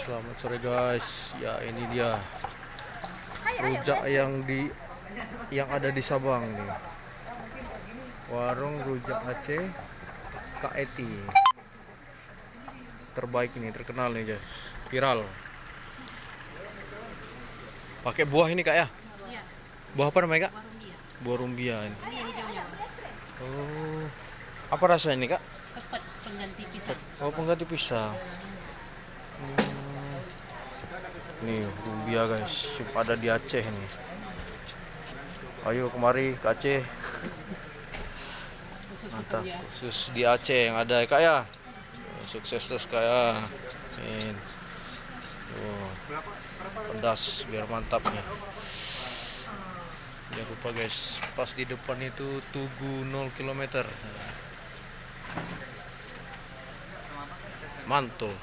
Selamat sore guys. Ya ini dia rujak yang ada di Sabang nih. Warung rujak Aceh Kak Eti. Terbaik ini, terkenal nih guys. Viral. Pakai buah ini Kak ya? Iya. Buah apa namanya Kak? Warumbia. Buah rumbia ini. Ini yang hijaunya. Oh. Apa rasanya ini Kak? Sepet pengganti pisang. Oh, pengganti pisang. Nih rumbia guys, ada di Aceh nih. Ayo kemari ke Aceh. Mantap, khusus di Aceh yang ada ya Kak ya. Sukses terus Kak ya. Oh, pedas biar mantap nih. Jangan lupa guys, pas di depan itu Tugu 0 km. Mantul.